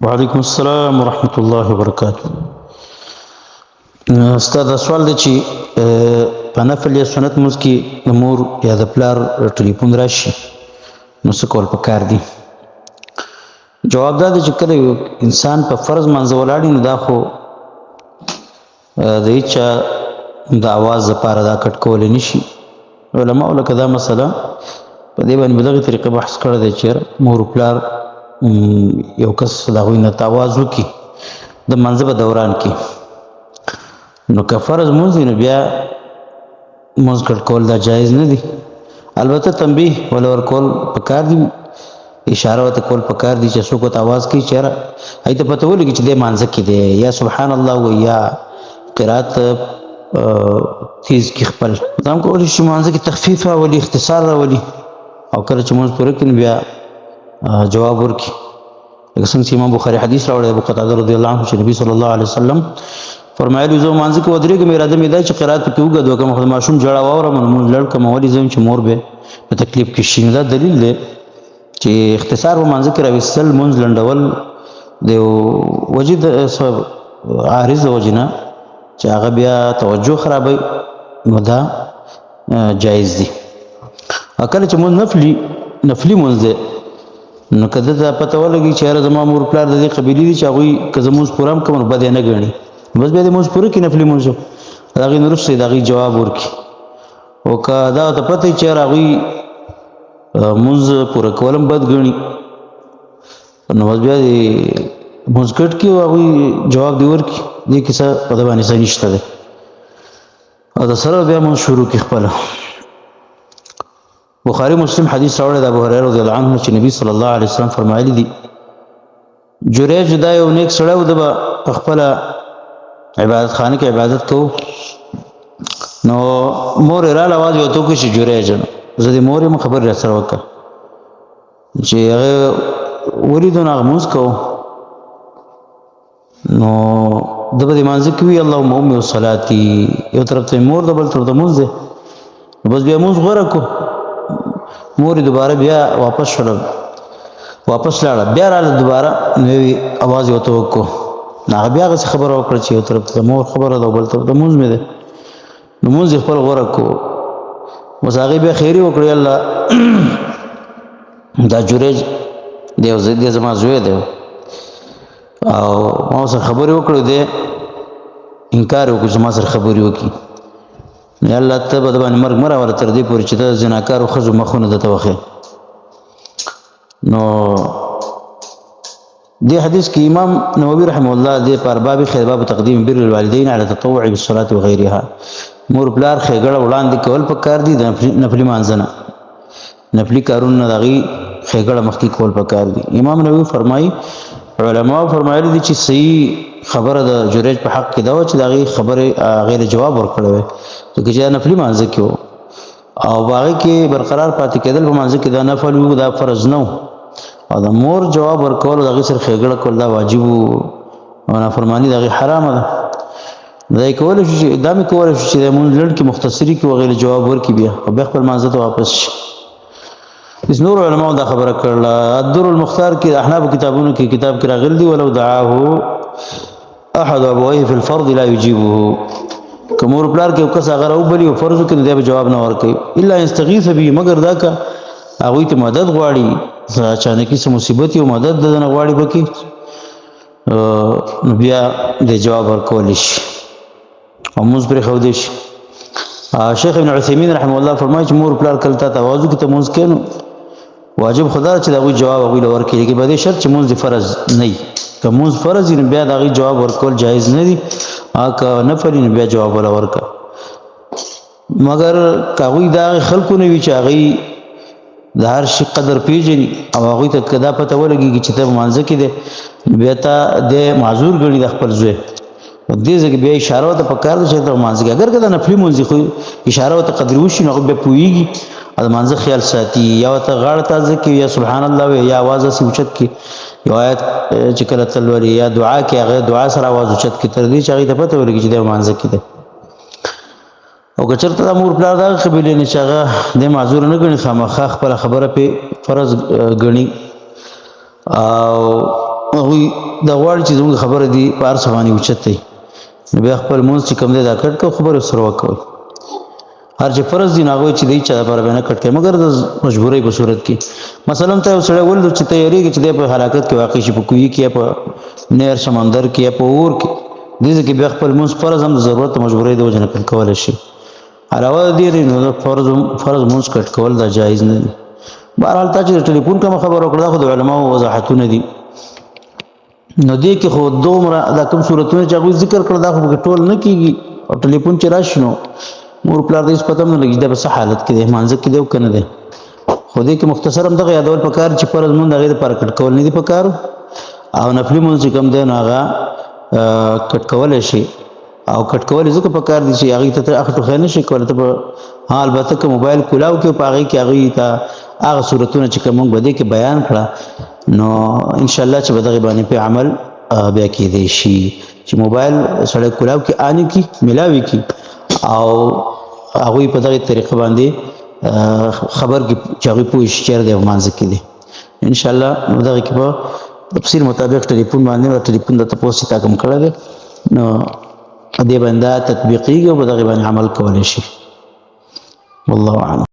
وعلیکم السلام ورحمۃ اللہ وبرکاتہ. استاد سوال دی چې په نفل یا سنت مونځ کې د مور یا د پلار ټلیفون راشي نو څه کول پکار دي؟ جواب دا دی چې کله یو انسان په فرض منځ ولاړ نو دا خو د هیچا د اواز لپاره دا کټ کولی نشي. علماء لکه دا مسله په دې باندې په دغې طریقې بحث کړی دی چې مور پلار یو کس د هغوی نه اواز وکړي د منځه په دوران کې نو که فرض مونځ وي نو بیا مونځ کټ کول دا جایز نه دي. البته تنبیه ولا ورکول پکار دي، اشاره ورته کول پکار دي چې څوک ورته اواز کوي چې یاره هغوی ته پته ولګي چې دی مانځه کې دی یا سبحان الله وایي یا قرات تیز کې خپل دا هم کولی شي مانځه کې تخفیف راولي، اختصار راولي او کله چې مونځ پوره کړي بیا جواب ورکړي. لکه څنګه چې امام بخاري حدیث راوړی ابو قتاده رضی الله عنه چې نبي صلی الله علیه وسلم فرمایلي زه مانځه کې ودرېږم اراده مې دا چې قرات پکې وګد وکړم خو د ماشوم ژړا واورم نو مونځ لړ کړم ولې ځم چې مور به په تکلیف کې شي. دا دلیل دی چې اختصار په مانځه کې راویستل مونځ لنډول د وجې د عارض د وجې نه چې هغه بیا توجه خرابوي نو دا جایز دي. کله چې مونځ نفلي مونځ دی نو که ده ته پته ولګي چې یاره زما مور پلار د دې قبیلې دي چې هغوی که زه مونځ پوره هم کړم نو بد یې نه ګڼي بس بیا دې مونځ پوره کړي نفلي مونځ د هغې نه وروسته یې د هغوی جواب ورکړي. او که دا ورته پته وي چې یاره هغوی مونځ پوره کول هم بد ګڼي نو بس بیا دې مونځ کټ کړي او هغوی جواب دې ورکړي، دې کې څه په ده باندې څه نشته دی او د سره بیا مونځ شروع کړي خپله. بخاری مسلم حدیث راوړی د ابو هریره رضی الله عنه چې نبی صلی الله علیه وسلم فرمایلی دي جریج دا یو نیک سړی و، ده به په خپله عبادت خانه کې عبادت کوو نو مور یې راله اواز یې ورته وکړي چې جریج زه د مور یم خبرې راسره وکړه چې هغې ولیدو نو هغه مونځ کوو نو ده به د مانځه کې وي اللهم امي وصلاتي، یو طرف ته مور ده بل طرف ته مونځ دی نو بس بیا مونځ غوره کړو. مور دوباره بیا واپس لاړه بیا راله دوباره نو اواز یې ورته وکړو نو هغه بیا هغسې خبره وکړه چې یو طرف ته مور خبره ده او بل طرف ته مونځ مې دی نو مونځ یې خپل غوره کړو. بس هغې بیا خیري وکړې الله دا جریج دی زما زوی دی او ما ورسره خبرې وکړې دی انکار یې وکړو چې ما سره خبرې وکړي یا الله ته به د باندې مرګ مه راوله تر دې پورې چې ته د زناکارو ښځو مخونه درته وښیې. نو دې حدیث کې امام نووي رحمه الله دې په ارباب خیر باب تقدیم بر الوالدین علی التطوع بالصلاه وغیرها مور پلار ښېګړه وړاندې کول پکار دي د نفلي مانځه نه، نفلي کارونه نه د هغې ښېګړه مخکې کول پکار دي. امام نووي فرمایي علماء فرمایلی دي چې صحیح خبره د جریج په حق کې دا وه چې د هغې خبرې هغې له جواب ورکړی وی ځکه چې دا نفلي مانځه کې و او په هغې کې برقرار پاتې کېدل په مانځه کې دا نفل و دا فرض نه و او د مور جواب ورکول او د هغې سره ښېګړه کول دا واجب و او نافرماني د هغې حرامه ده. دا یې کولی شو چې دا مې کولی شو چې د مونځ لنډ کې مختصري کړي او هغې له جواب ورکړي بیا او بیا خپل مانځه ته واپس شي. اس نور علماء دا خبره کړله. الدر المختار کې د احنافو کتابونو کې کتاب کې راغلی دي ولو دعاه احد ابويه في الفرض لا يجيبه، که مور پلار کې یو کس هغه راوبلي او فرض وکړي نو دی به جواب نه ورکوي الا یستغیث به، مګر دا که هغوی ته مدد غواړي اچانکي څه مصیبت یو مدد د ده نه غواړي پکې نو بیا دی جواب ورکولی شي او مونځ پرېښودی شي. شیخ ابن عثیمین رحمه الله فرمایي چې مور پلار کله تا ته اواز وکړي ته مونځ کوې نو واجب خو دا چې د هغوی جواب هغوی له ورکړي لیکن په دې شرط چې مونځ دې فرض نه وي. که مونځ فرض وي نو بیا د هغې جواب ورکول جایز نه دي، که نفل وي نو بیا جواب وله ورکړه. مګر که هغوی د هغې خلکو نه وي چې هغوی د هر شي قدر پیژني او هغوی ته که دا پته ولګېږي چې ته په مانځه کې دی نو بیا ته دی معذور ګڼي د خپل زوی دې ځای کې بیا اشاره ورته پکار ده چې ته په مانځه کې اګر که دا نفلي مونځ خو اشاره ورته قدر وشي نو هغه بیا پوهېږي او د مانځه خیال ساتي یا ورته غاړه تازه کړي یا سبحان الله وایي یا اواز هسې اوچت کړي یو آیت چې کله ته لولي یا دعا کې هغه دعا سره اواز اوچت کړي تر دې چې هغې ته پته ولګي چې دی په مانځه کې دی. او که چېرته دا مور پلار د هغه قبیلې نه چې هغه دی معذوره نه ګڼي خامخا خپله خبره پې فرض ګڼي او هغوی دا غواړي چې زموږ خبره دي په هر څه باندې اوچت دی نو بیا خپل لمونځ چې کوم دی دا کټ کړه خبرې سره وکوئ هر چې فرض دي نو هغوی چې دی چا دپاره به نه کټ کوي مګر د مجبورۍ په صورت کې مثلا ته یو سړی ولید چې تیارېږي چې دی په هلاکت کې واقع شي په کوهي کې یا په نهر سمندر کې یا په اور کې دې ځای کې بیا خپل لمونځ فرض هم د ضرورت د مجبورۍ د وجې نه کټ کولی شي علاوه د دې نو فرض لمونځ کټ کول دا جایز نه دي بهرحال تا چې د ټلیفون کومه خبره وکړه دا خو د علماو وضاحتونه دي نو دې کې خو دومره دا کوم صورتونه چې هغوی ذکر کړه دا خو پکې ټول نه کېږي او ټلیفون چې راشي نو مور پلار ته هېڅ پته هم نه لګي دا په څه حالت کې دی مانځه کې دی او که نه دی خو دې کې مختصر هم دغه یادول پکار چې فرض لمونځ د هغې دپاره کټ کول نه دي پکار او نفلي لمونځ چې کوم دی نو هغه کټ کولی شي او کټ کول یې ځکه پکار دي چې هغې ته ته اخ ټوخی نه شي کولی ته به البته که موبایل کولاو کړي په هغې کې هغوی ته هغه صورتونه چې کوم موږ به دې کې بیان کړه نو انشاءالله چې به دغې باندې پې عمل بیا کېدی شي چې موبایل سړی کولاو کې آنې کړي میلاوي کړي او هغوی په دغې طریقه باندې خبر کې چې هغوی پوه شي چېرې دی په مانځه کې دی انشاءالله نو دغې کې به تفصیل مطابق ټلیفون باندې ټلیفون د تپوس چې تا کوم کړی دی نو دې باندې تطبیقېږي او په دغې باندې عمل کولی شي والله اعلم